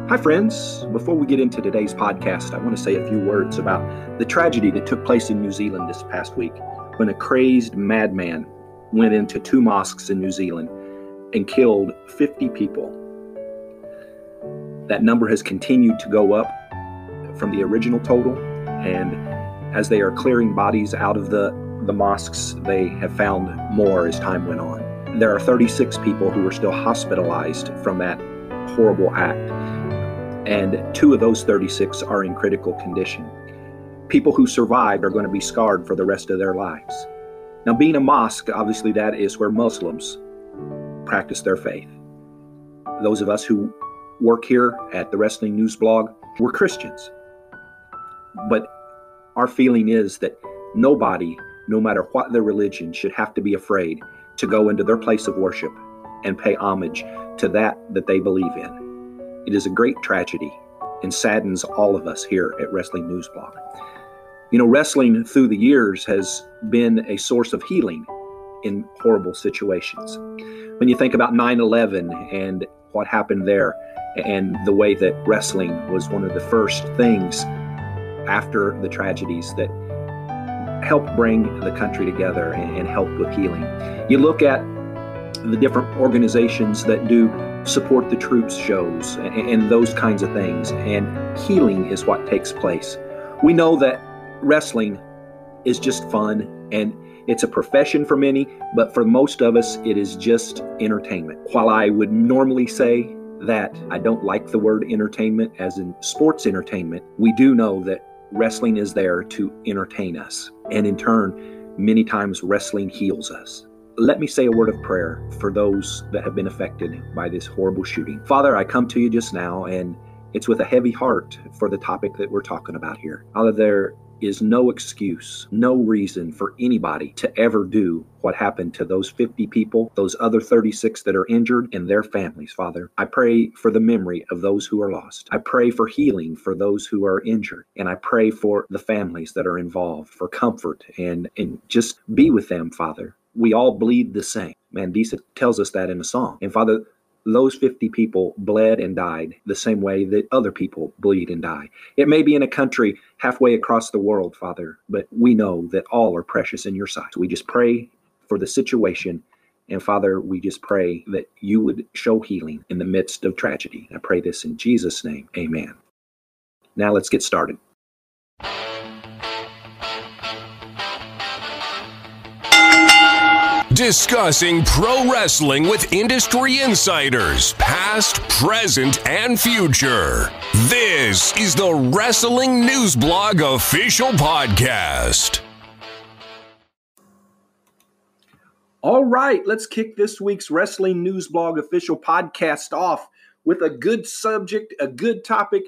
Hi, friends. Before we get into today's podcast, I want to say a few words about the tragedy that took place in New Zealand this past week when a crazed madman went into 2 mosques in New Zealand and killed 50 people. That number has continued to go up from the original total, and as they are clearing bodies out of the mosques, they have found more as time went on. There are 36 people who are still hospitalized from that horrible act, and 2 of those 36 are in critical condition. People who survived are going to be scarred for the rest of their lives. Now, being a mosque, obviously that is where Muslims practice their faith. Those of us who work here at the Wrestling News Blog, we're Christians. But our feeling is that nobody, no matter what their religion, should have to be afraid to go into their place of worship and pay homage to that they believe in. It is a great tragedy and saddens all of us here at Wrestling News Blog. You know, wrestling through the years has been a source of healing in horrible situations. When you think about 9/11 and what happened there, and the way that wrestling was one of the first things after the tragedies that helped bring the country together and help with healing. You look at the different organizations that do support the troops shows and those kinds of things, and healing is what takes place. We know that wrestling is just fun and it's a profession for many, but for most of us it is just entertainment. While I would normally say that I don't like the word entertainment as in sports entertainment, we do know that wrestling is there to entertain us, and in turn many times wrestling heals us. Let me say a word of prayer for those that have been affected by this horrible shooting. Father, I come to you just now, and it's with a heavy heart for the topic that we're talking about here. Father, there is no excuse, no reason for anybody to ever do what happened to those 50 people, those other 36 that are injured, and their families, Father. I pray for the memory of those who are lost. I pray for healing for those who are injured, and I pray for the families that are involved, for comfort, and just be with them, Father. We all bleed the same. Mandisa tells us that in a song. And Father, those 50 people bled and died the same way that other people bleed and die. It may be in a country halfway across the world, Father, but we know that all are precious in your sight. So we just pray for the situation. And Father, we just pray that you would show healing in the midst of tragedy. I pray this in Jesus' name. Amen. Now let's get started. Discussing pro wrestling with industry insiders, past, present, and future. This is the Wrestling News Blog official podcast. All right, let's kick this week's Wrestling News Blog official podcast off with a good subject, a good topic.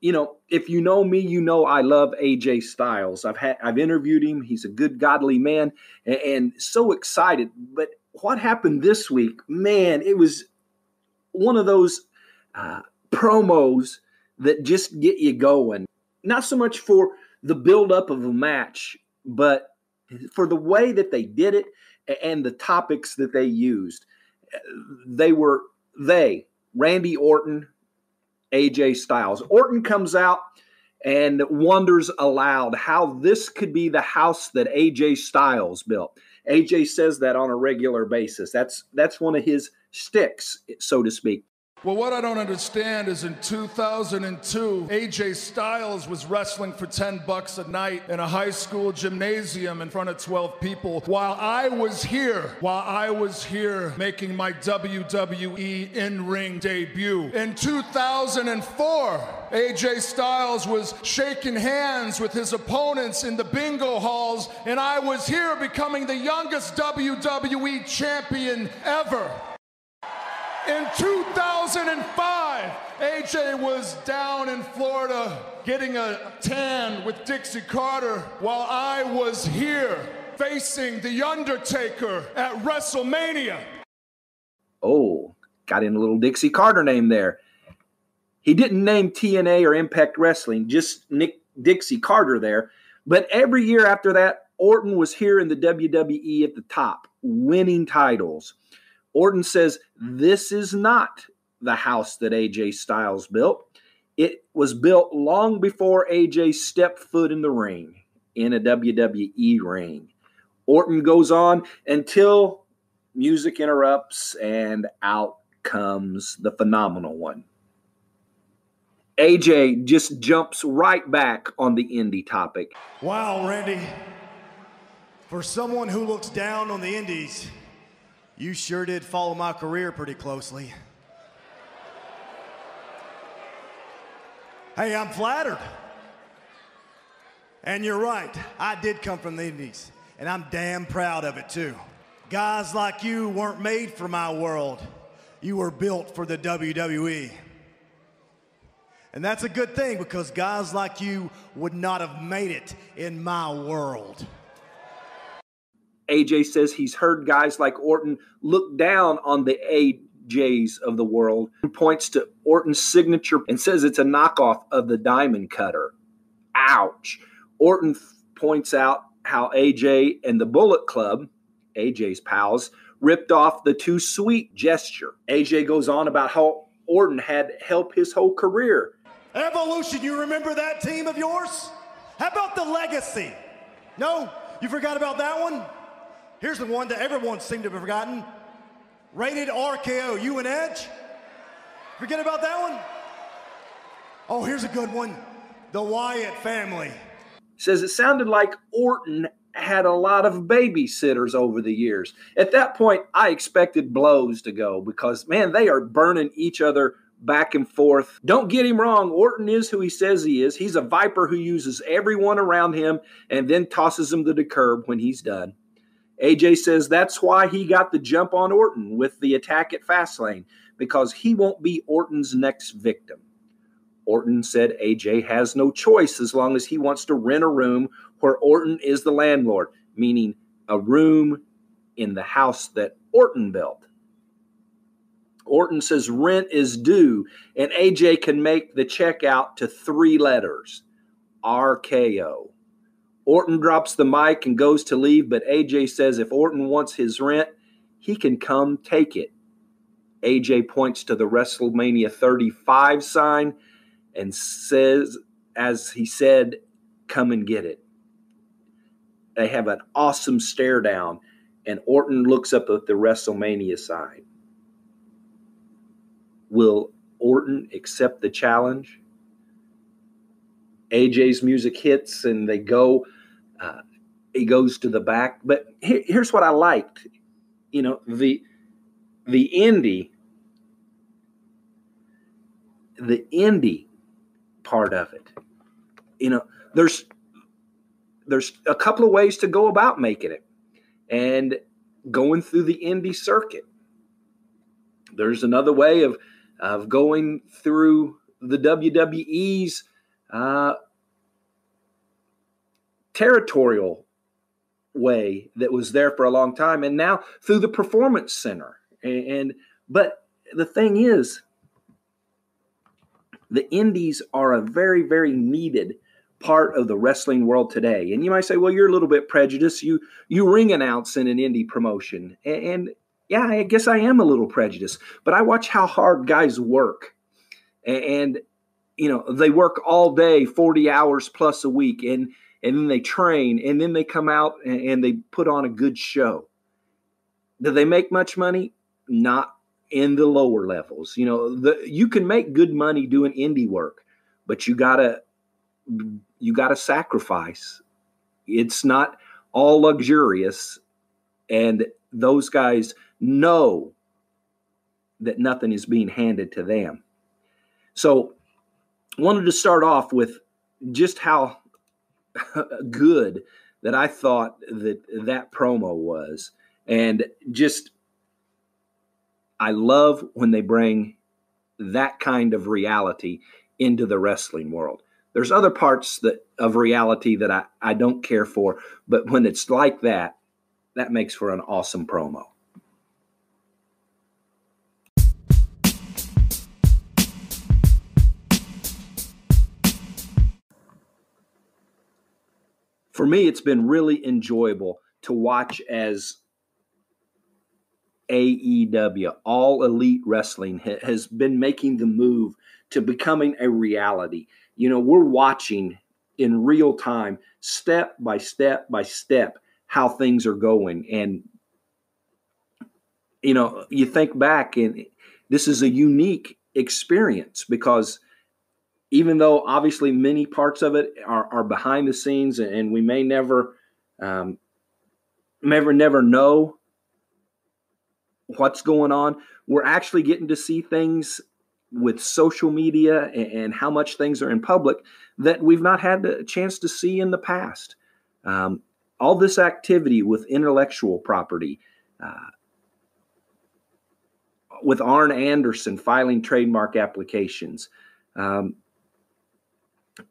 You know, if you know me, you know I love AJ Styles. I've interviewed him. He's a good, godly man, and so excited. But what happened this week, man, it was one of those promos that just get you going. Not so much for the buildup of a match, but for the way that they did it and the topics that they used. Randy Orton, AJ Styles. Orton comes out and wonders aloud how this could be the house that AJ Styles built. AJ says that on a regular basis. That's one of his sticks, so to speak. Well, what I don't understand is in 2002, AJ Styles was wrestling for $10 a night in a high school gymnasium in front of 12 people while I was here making my WWE in-ring debut. In 2004, AJ Styles was shaking hands with his opponents in the bingo halls, and I was here becoming the youngest WWE champion ever. In 2005, AJ was down in Florida getting a tan with Dixie Carter while I was here facing The Undertaker at WrestleMania. Oh, got in a little Dixie Carter name there. He didn't name TNA or Impact Wrestling, just Nick Dixie Carter there. But every year after that, Orton was here in the WWE at the top, winning titles. Orton says, this is not the house that AJ Styles built. It was built long before AJ stepped foot in the ring, in a WWE ring. Orton goes on until music interrupts and out comes the phenomenal one. AJ just jumps right back on the indie topic. Wow, Randy. For someone who looks down on the indies, you sure did follow my career pretty closely. Hey, I'm flattered. And you're right, I did come from the indies, and I'm damn proud of it too. Guys like you weren't made for my world. You were built for the WWE. And that's a good thing, because guys like you would not have made it in my world. AJ says he's heard guys like Orton look down on the AJs of the world, and points to Orton's signature and says it's a knockoff of the Diamond Cutter. Ouch. Orton points out how AJ and the Bullet Club, AJ's pals, ripped off the Too Sweet gesture. AJ goes on about how Orton had helped his whole career. Evolution, you remember that team of yours? How about the Legacy? No? You forgot about that one? Here's the one that everyone seemed to have forgotten. Rated RKO, you and Edge? Forget about that one? Oh, here's a good one. The Wyatt family. Says it sounded like Orton had a lot of babysitters over the years. At that point, I expected blows to go, because, man, they are burning each other back and forth. Don't get him wrong. Orton is who he says he is. He's a viper who uses everyone around him and then tosses them to the curb when he's done. AJ says that's why he got the jump on Orton with the attack at Fastlane, because he won't be Orton's next victim. Orton said AJ has no choice as long as he wants to rent a room where Orton is the landlord, meaning a room in the house that Orton built. Orton says rent is due, and AJ can make the check out to 3 letters, RKO. Orton drops the mic and goes to leave, but AJ says if Orton wants his rent, he can come take it. AJ points to the WrestleMania 35 sign and says, as he said, come and get it. They have an awesome stare down, and Orton looks up at the WrestleMania sign. Will Orton accept the challenge? AJ's music hits and they go. He goes to the back. But here's what I liked. You know, the indie part of it. You know, there's a couple of ways to go about making it, and going through the indie circuit. There's another way of going through the WWE's territorial way that was there for a long time, and now through the Performance Center. But the thing is, the indies are a very, very needed part of the wrestling world today. And you might say, well, you're a little bit prejudiced. You ring announce in an indie promotion. And yeah, I guess I am a little prejudiced, but I watch how hard guys work. And you know, they work all day, 40 hours plus a week, and then they train, and then they come out and they put on a good show. Do they make much money? Not in the lower levels. You know, you can make good money doing indie work, but you gotta sacrifice. It's not all luxurious, and those guys know that nothing is being handed to them. So I wanted to start off with just how good that I thought that promo was. And just, I love when they bring that kind of reality into the wrestling world. There's other parts of reality that I don't care for, but when it's like that, that makes for an awesome promo. For me, it's been really enjoyable to watch as AEW, All Elite Wrestling, has been making the move to becoming a reality. We're watching in real time, step by step by step, how things are going. And, you think back, and this is a unique experience because even though obviously many parts of it are behind the scenes and we may never know what's going on, we're actually getting to see things with social media and how much things are in public that we've not had the chance to see in the past. All this activity with intellectual property, with Arn Anderson filing trademark applications.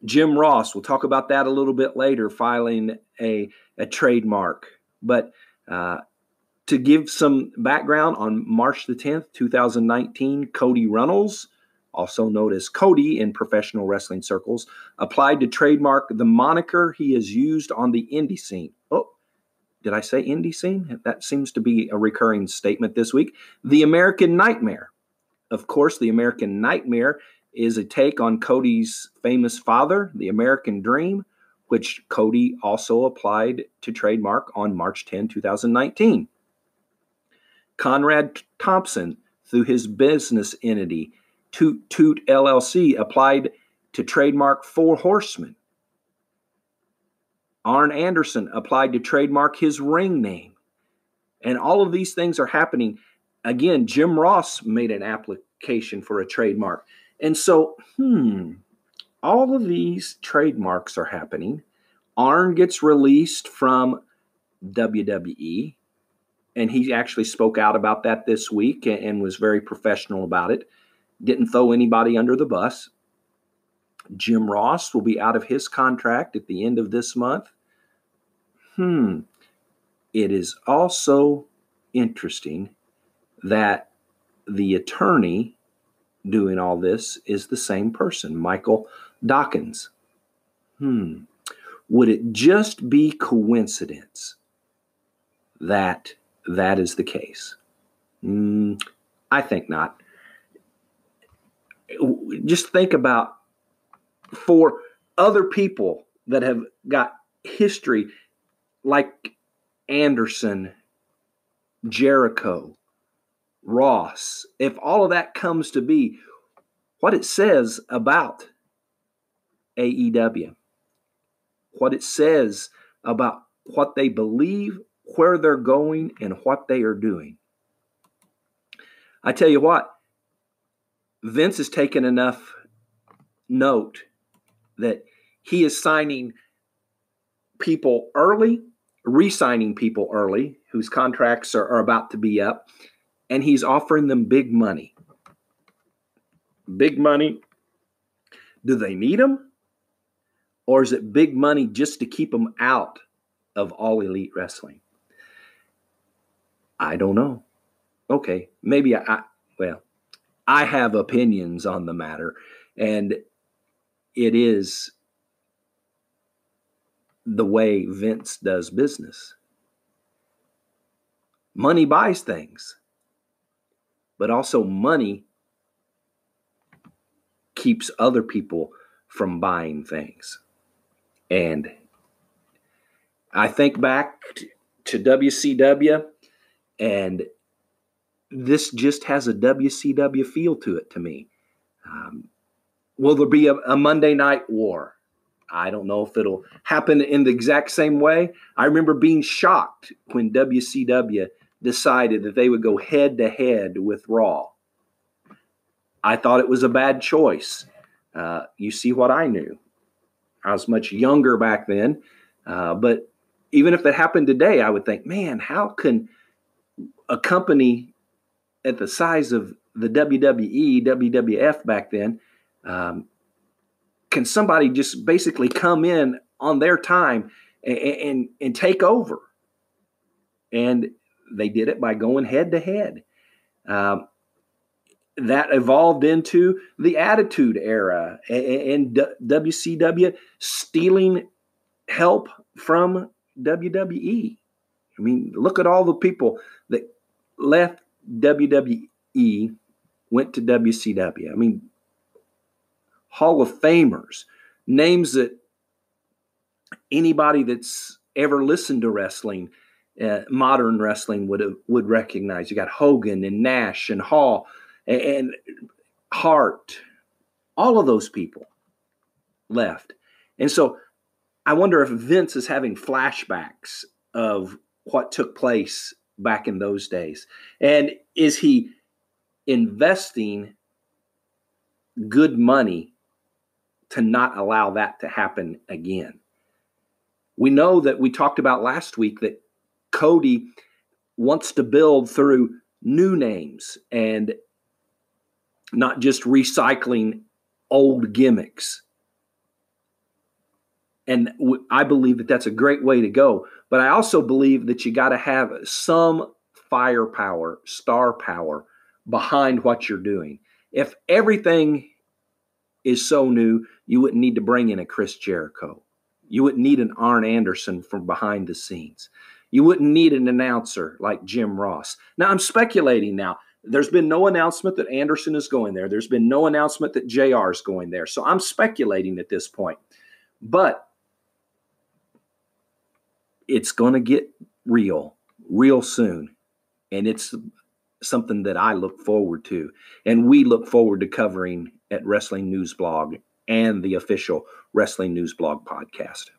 Jim Ross, we'll talk about that a little bit later, filing a trademark. But to give some background, on March the 10th, 2019, Cody Runnels, also known as Cody in professional wrestling circles, applied to trademark the moniker he has used on the indie scene. Oh, did I say indie scene? That seems to be a recurring statement this week. The American Nightmare. Of course, the American Nightmare is a take on Cody's famous father, the American Dream, which Cody also applied to trademark on March 10, 2019. Conrad Thompson, through his business entity, Toot Toot LLC, applied to trademark Four Horsemen. Arn Anderson applied to trademark his ring name. And all of these things are happening. Again, Jim Ross made an application for a trademark. And so, all of these trademarks are happening. Arn gets released from WWE, and he actually spoke out about that this week and was very professional about it. Didn't throw anybody under the bus. Jim Ross will be out of his contract at the end of this month. It is also interesting that the attorney doing all this is the same person, Michael Dawkins. Would it just be coincidence that that is the case? I think not. Just think about, for other people that have got history like Anderson, Jericho, Ross, if all of that comes to be, what it says about AEW, what it says about what they believe, where they're going, and what they are doing. I tell you what, Vince has taken enough note that he is signing people early, re-signing people early whose contracts are about to be up, and he's offering them big money. Big money. Do they need them? Or is it big money just to keep them out of All Elite Wrestling? I don't know. Okay, maybe I have opinions on the matter, and it is the way Vince does business. Money buys things, but also money keeps other people from buying things. And I think back to WCW, and this just has a WCW feel to it to me. Will there be a Monday Night War? I don't know if it'll happen in the exact same way. I remember being shocked when WCW decided that they would go head-to-head with Raw. I thought it was a bad choice. You see what I knew. I was much younger back then. But even if it happened today, I would think, man, how can a company at the size of the WWE, WWF back then, can somebody just basically come in on their time and take over? And they did it by going head-to-head. That evolved into the Attitude Era and WCW stealing help from WWE. I mean, look at all the people that left WWE went to WCW. I mean, Hall of Famers, names that anybody that's ever listened to wrestling, modern wrestling, would recognize. You got Hogan and Nash and Hall and Hart. All of those people left. And so I wonder if Vince is having flashbacks of what took place back in those days. And is he investing good money to not allow that to happen again? We know that we talked about last week that Cody wants to build through new names and not just recycling old gimmicks. And I believe that that's a great way to go. But I also believe that you got to have some firepower, star power behind what you're doing. If everything is so new, you wouldn't need to bring in a Chris Jericho. You wouldn't need an Arn Anderson from behind the scenes. You wouldn't need an announcer like Jim Ross. Now, I'm speculating now. There's been no announcement that Anderson is going there. There's been no announcement that JR is going there. So I'm speculating at this point. But it's going to get real soon. And it's something that I look forward to. And we look forward to covering at Wrestling News Blog and the official Wrestling News Blog podcast.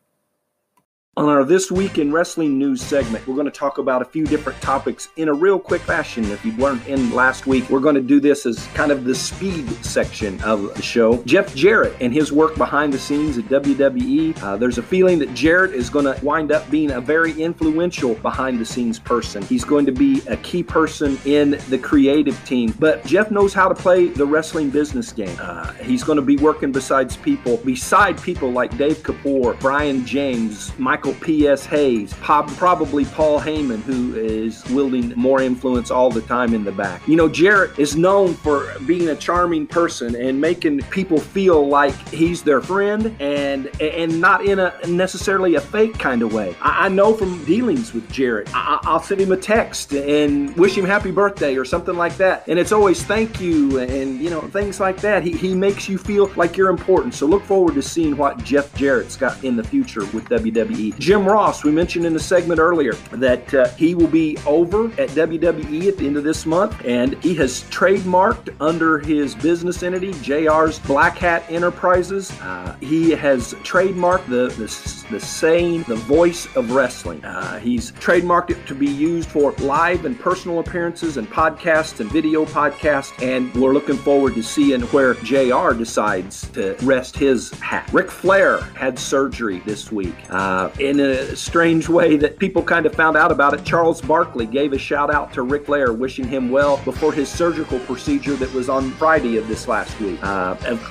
On our This Week in Wrestling News segment, we're going to talk about a few different topics in a real quick fashion. If you weren't in last week, we're going to do this as kind of the speed section of the show. Jeff Jarrett and his work behind the scenes at WWE. There's a feeling that Jarrett is going to wind up being a very influential behind the scenes person. He's going to be a key person in the creative team. But Jeff knows how to play the wrestling business game. He's going to be working beside people like Dave Kapoor, Brian James, Michael P.S. Hayes, probably Paul Heyman, who is wielding more influence all the time in the back. You know, Jarrett is known for being a charming person and making people feel like he's their friend and not in a necessarily a fake kind of way. I know from dealings with Jarrett, I'll send him a text and wish him happy birthday or something like that. And it's always thank you and, you know, things like that. He makes you feel like you're important. So look forward to seeing what Jeff Jarrett's got in the future with WWE. Jim Ross, we mentioned in the segment earlier that he will be over at WWE at the end of this month, and he has trademarked under his business entity, JR's Black Hat Enterprises. He has trademarked the saying, the voice of wrestling. He's trademarked it to be used for live and personal appearances and podcasts and video podcasts, and we're looking forward to seeing where JR decides to rest his hat. Ric Flair had surgery this week. In a strange way that people kind of found out about it, Charles Barkley gave a shout out to Ric Flair, wishing him well before his surgical procedure that was on Friday of this last week.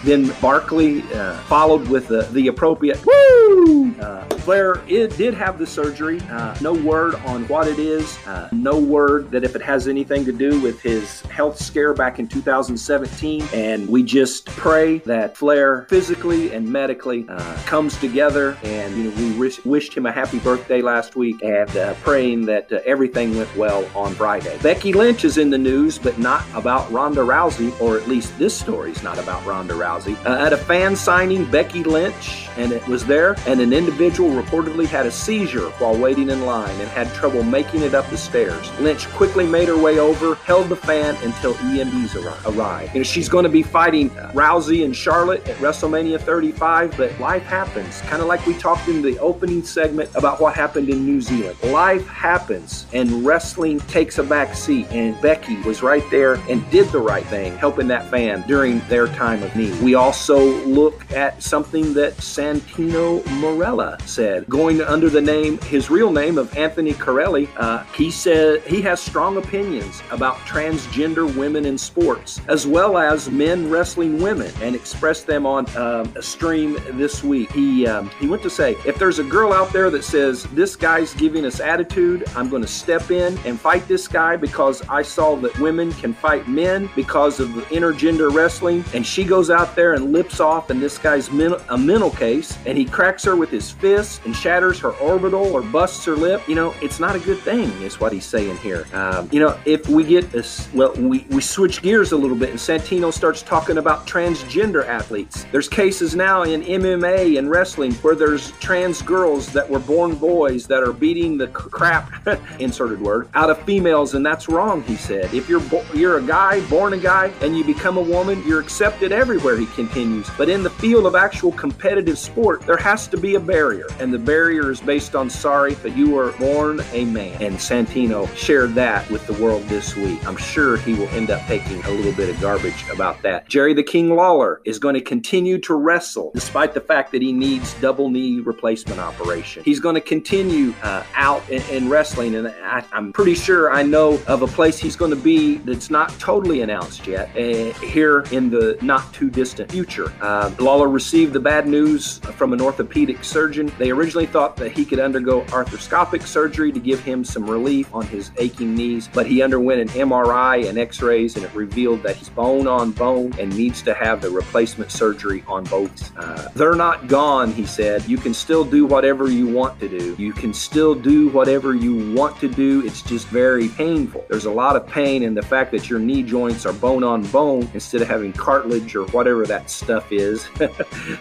Then Barkley followed with the appropriate woo! Flair did have the surgery. No word on what it is. No word that if it has anything to do with his health scare back in 2017. And we just pray that Flair physically and medically comes together. And you know, we wished him a happy birthday last week and praying that everything went well on Friday. Becky Lynch is in the news, but not about Ronda Rousey, or at least this story's not about Ronda Rousey. At a fan signing, Becky Lynch, and it was there, and an individual reportedly had a seizure while waiting in line and had trouble making it up the stairs. Lynch quickly made her way over, held the fan until EMTs arrived. You know, she's going to be fighting Rousey and Charlotte at WrestleMania 35, but life happens. Kind of like we talked in the opening segment about what happened in New Zealand. Life happens, and wrestling takes a back seat, and Becky was right there and did the right thing, helping that fan during their time of need. We also look at something that Santino Marella said, going under his real name of Anthony Corelli. He said he has strong opinions about transgender women in sports, as well as men wrestling women, and expressed them on a stream this week. He went to say, if there's a girl out there that says, this guy's giving us attitude, I'm going to step in and fight this guy because I saw that women can fight men because of the intergender wrestling, and she goes out there and lips off, and this guy's a mental case, and he cracks her with his fist breaks and shatters her orbital or busts her lip, it's not a good thing, is what he's saying here. If we get this, we switch gears a little bit and Santino starts talking about transgender athletes. There's cases now in MMA and wrestling where there's trans girls that were born boys that are beating the crap, inserted word, out of females, and that's wrong, he said. If you're a guy, born a guy, and you become a woman, you're accepted everywhere, he continues. But in the field of actual competitive sport, there has to be a barrier, and the barrier is based on sorry, but you were born a man. And Santino shared that with the world this week. I'm sure he will end up taking a little bit of garbage about that. Jerry the King Lawler is going to continue to wrestle despite the fact that he needs double knee replacement operation. He's going to continue out in wrestling, and I'm pretty sure I know of a place he's going to be that's not totally announced yet here in the not too distant future. Lawler received the bad news from an orthopedic surgeon. They originally thought that he could undergo arthroscopic surgery to give him some relief on his aching knees, but he underwent an MRI and x-rays, and it revealed that he's bone on bone and needs to have the replacement surgery on both. They're not gone, he said. You can still do whatever you want to do. You can still do whatever you want to do. It's just very painful. There's a lot of pain in the fact that your knee joints are bone on bone instead of having cartilage or whatever that stuff is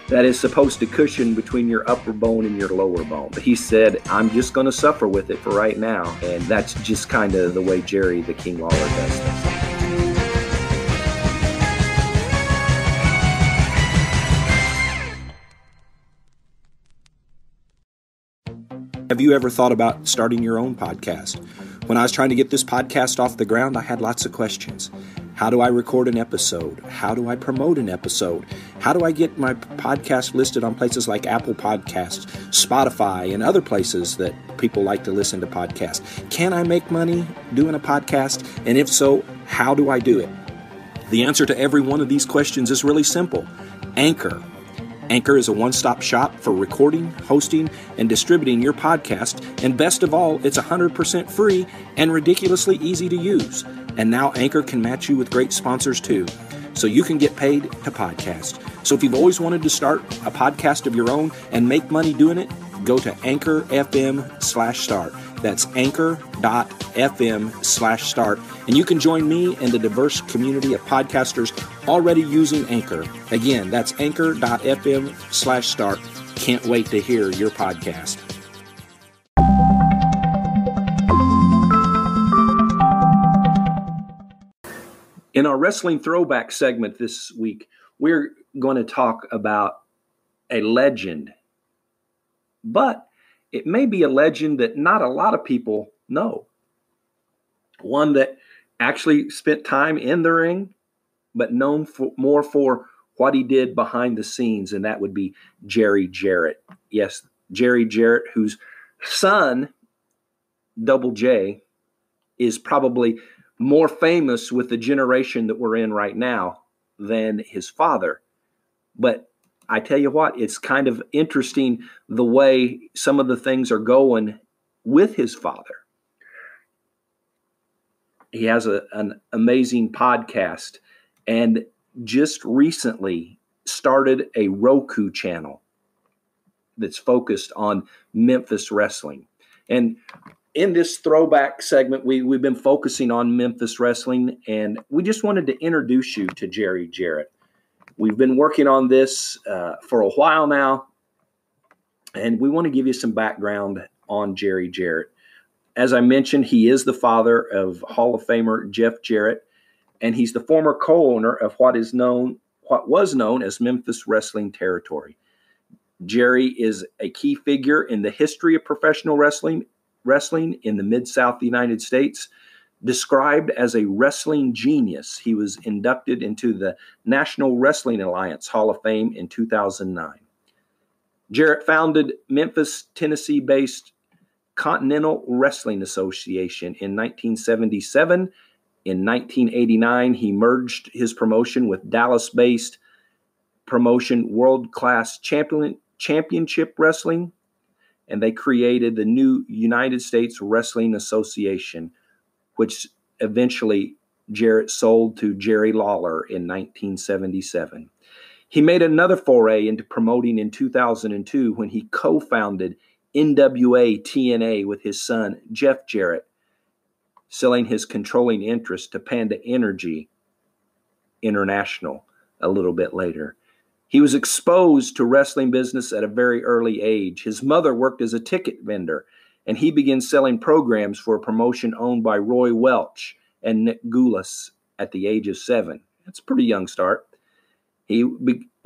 that is supposed to cushion between your upper bone and your lower bone. But he said, I'm just going to suffer with it for right now. And that's just kind of the way Jerry the King Lawler does things. Have you ever thought about starting your own podcast? When I was trying to get this podcast off the ground, I had lots of questions. How do I record an episode? How do I promote an episode? How do I get my podcast listed on places like Apple Podcasts, Spotify, and other places that people like to listen to podcasts? Can I make money doing a podcast? And if so, how do I do it? The answer to every one of these questions is really simple. Anchor. Anchor is a one-stop shop for recording, hosting, and distributing your podcast. And best of all, it's 100% free and ridiculously easy to use. And now Anchor can match you with great sponsors too, so you can get paid to podcast. So if you've always wanted to start a podcast of your own and make money doing it, go to Anchor.fm/start. That's Anchor.fm/start. And you can join me and the diverse community of podcasters already using Anchor. Again, that's Anchor.fm/start. Can't wait to hear your podcast. In our wrestling throwback segment this week, we're going to talk about a legend. But it may be a legend that not a lot of people know. One that actually spent time in the ring, but known more for what he did behind the scenes, and that would be Jerry Jarrett. Yes, Jerry Jarrett, whose son, Double J, is probably more famous with the generation that we're in right now than his father. But I tell you what, it's kind of interesting the way some of the things are going with his father. He has an amazing podcast and just recently started a Roku channel that's focused on Memphis wrestling. And in this throwback segment, we've been focusing on Memphis wrestling, and we just wanted to introduce you to Jerry Jarrett. We've been working on this for a while now, and we want to give you some background on Jerry Jarrett. As I mentioned, he is the father of Hall of Famer Jeff Jarrett, and he's the former co-owner of what was known as Memphis Wrestling Territory. Jerry is a key figure in the history of professional wrestling in the Mid-South United States. Described as a wrestling genius, he was inducted into the National Wrestling Alliance Hall of Fame in 2009. Jarrett founded Memphis, Tennessee-based Continental Wrestling Association in 1977. In 1989, he merged his promotion with Dallas-based promotion World Class Championship Wrestling, and they created the new United States Wrestling Association, which eventually Jarrett sold to Jerry Lawler in 1977. He made another foray into promoting in 2002 when he co-founded NWA TNA with his son, Jeff Jarrett, selling his controlling interest to Panda Energy International a little bit later. He was exposed to wrestling business at a very early age. His mother worked as a ticket vendor, and he began selling programs for a promotion owned by Roy Welch and Nick Goulas at the age of 7. That's a pretty young start.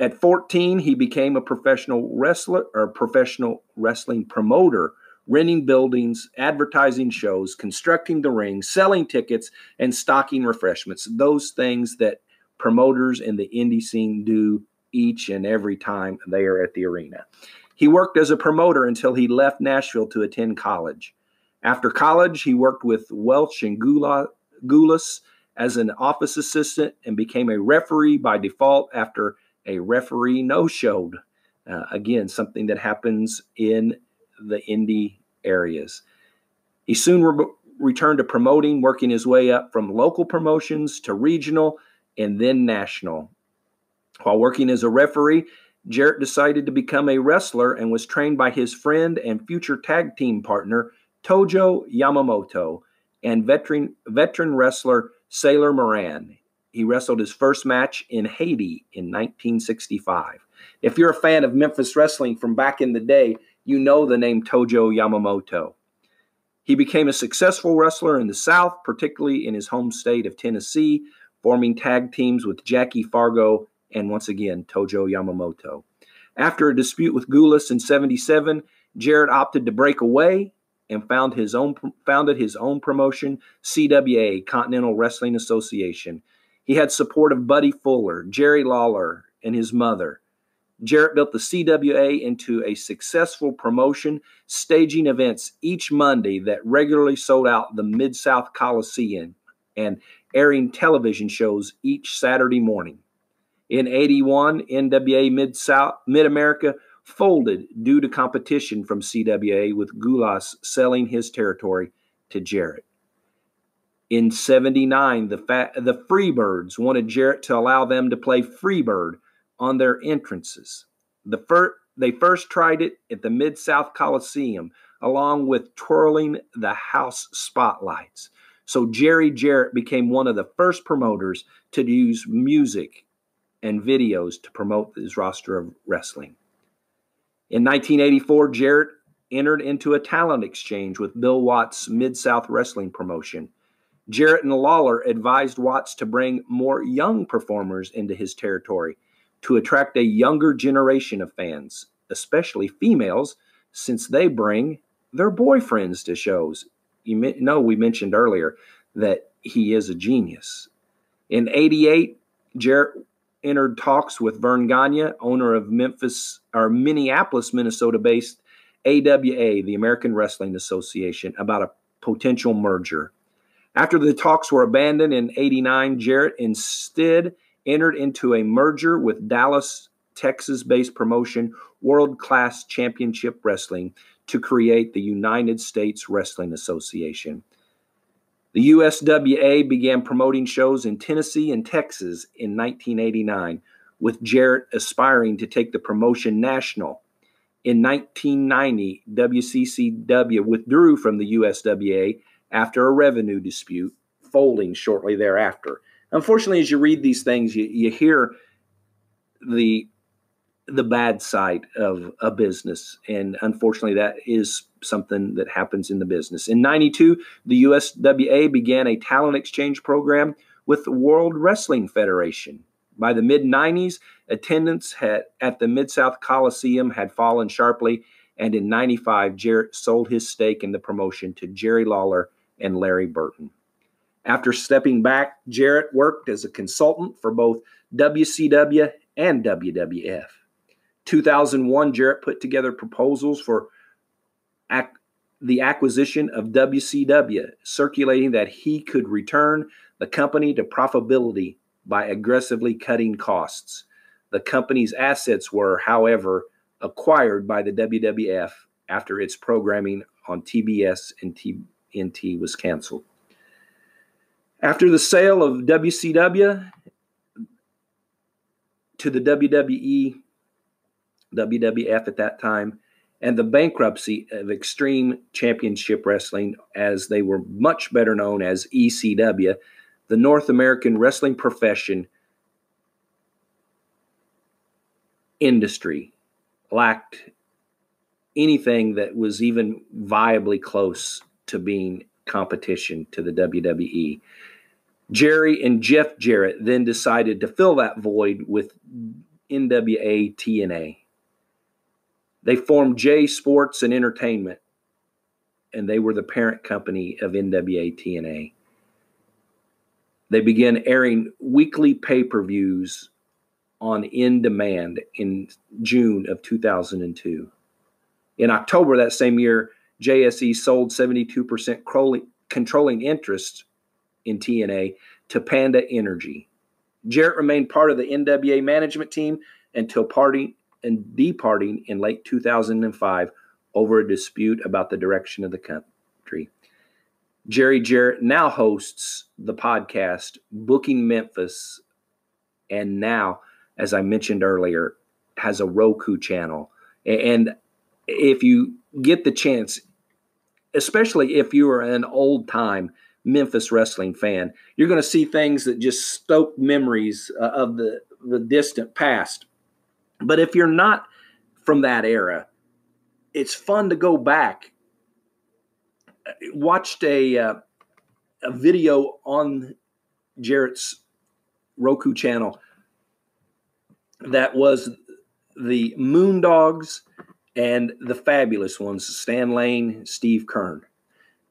At 14, he became a professional wrestler or professional wrestling promoter, renting buildings, advertising shows, constructing the ring, selling tickets, and stocking refreshments. Those things that promoters in the indie scene do each and every time they are at the arena. He worked as a promoter until he left Nashville to attend college. After college, he worked with Welch and Goulas as an office assistant and became a referee by default after a referee no-showed. Again, something that happens in the indie areas. He soon returned to promoting, working his way up from local promotions to regional and then national. While working as a referee, Jarrett decided to become a wrestler and was trained by his friend and future tag team partner, Tojo Yamamoto, and veteran wrestler Sailor Moran. He wrestled his first match in Haiti in 1965. If you're a fan of Memphis wrestling from back in the day, you know the name Tojo Yamamoto. He became a successful wrestler in the South, particularly in his home state of Tennessee, forming tag teams with Jackie Fargo and once again Tojo Yamamoto. After a dispute with Goulas in 1977, Jarrett opted to break away and founded his own promotion, CWA, Continental Wrestling Association. He had support of Buddy Fuller, Jerry Lawler, and his mother. Jarrett built the CWA into a successful promotion, staging events each Monday that regularly sold out the Mid-South Coliseum and airing television shows each Saturday morning. In 1981, NWA Mid-America folded due to competition from CWA, with Goulas selling his territory to Jarrett. In 1979, the Freebirds wanted Jarrett to allow them to play Freebird on their entrances. They first tried it at the Mid-South Coliseum, along with twirling the house spotlights. So Jerry Jarrett became one of the first promoters to use music and videos to promote his roster of wrestling. In 1984, Jarrett entered into a talent exchange with Bill Watts' Mid-South Wrestling promotion. Jarrett and Lawler advised Watts to bring more young performers into his territory to attract a younger generation of fans, especially females, since they bring their boyfriends to shows. You know, we mentioned earlier that he is a genius. In 1988, Jarrett entered talks with Vern Gagne, owner of Minneapolis, Minnesota-based AWA, the American Wrestling Association, about a potential merger. After the talks were abandoned in 1989, Jarrett instead entered into a merger with Dallas, Texas-based promotion World Class Championship Wrestling to create the United States Wrestling Association. The USWA began promoting shows in Tennessee and Texas in 1989, with Jarrett aspiring to take the promotion national. In 1990, WCCW withdrew from the USWA after a revenue dispute, folding shortly thereafter. Unfortunately, as you read these things, you hear the bad side of a business, and unfortunately, that is something that happens in the business. In 1992, the USWA began a talent exchange program with the World Wrestling Federation. By the mid-90s, attendance at the Mid-South Coliseum had fallen sharply, and in 1995, Jarrett sold his stake in the promotion to Jerry Lawler and Larry Burton. After stepping back, Jarrett worked as a consultant for both WCW and WWF. 2001, Jarrett put together proposals for the acquisition of WCW, circulating that he could return the company to profitability by aggressively cutting costs. The company's assets were, however, acquired by the WWF after its programming on TBS and TNT was canceled. After the sale of WCW to the WWE, WWF at that time, and the bankruptcy of Extreme Championship Wrestling, as they were much better known as ECW, the North American Wrestling Profession industry lacked anything that was even viably close to being competition to the WWE. Jerry and Jeff Jarrett then decided to fill that void with NWA TNA. They formed J Sports and Entertainment, and they were the parent company of NWA TNA. They began airing weekly pay-per-views on In Demand in June of 2002. In October that same year, JSE sold 72% controlling interest in TNA to Panda Energy. Jarrett remained part of the NWA management team until departing in late 2005 over a dispute about the direction of the country. Jerry Jarrett now hosts the podcast Booking Memphis, and now, as I mentioned earlier, has a Roku channel. And if you get the chance, especially if you are an old-time Memphis wrestling fan, you're going to see things that just stoke memories of the distant past. But if you're not from that era, it's fun to go back. Watched a video on Jarrett's Roku channel that was the Moondogs and the Fabulous Ones, Stan Lane, Steve Kern.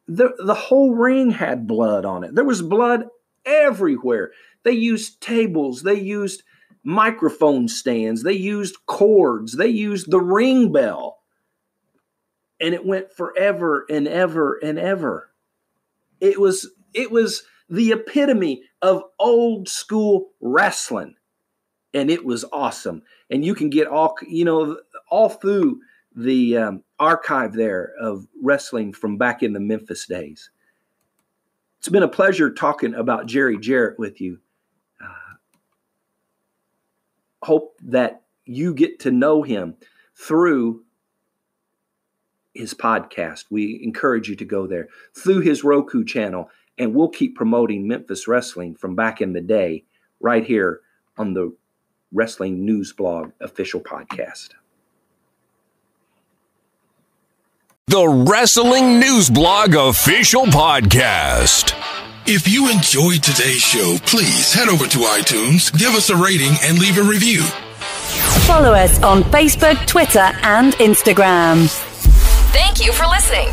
The whole ring had blood on it. There was blood everywhere. They used tables. They used microphone stands. They used cords. They used the ring bell. And it went forever and ever and ever. It was the epitome of old school wrestling. And it was awesome. And you can get all through the archive there of wrestling from back in the Memphis days. It's been a pleasure talking about Jerry Jarrett with you. Hope that you get to know him through his podcast. We encourage you to go there, through his Roku channel, and we'll keep promoting Memphis wrestling from back in the day right here on the Wrestling News Blog official podcast. The Wrestling News Blog official podcast. If you enjoyed today's show, please head over to iTunes, give us a rating, and leave a review. Follow us on Facebook, Twitter, and Instagram. Thank you for listening.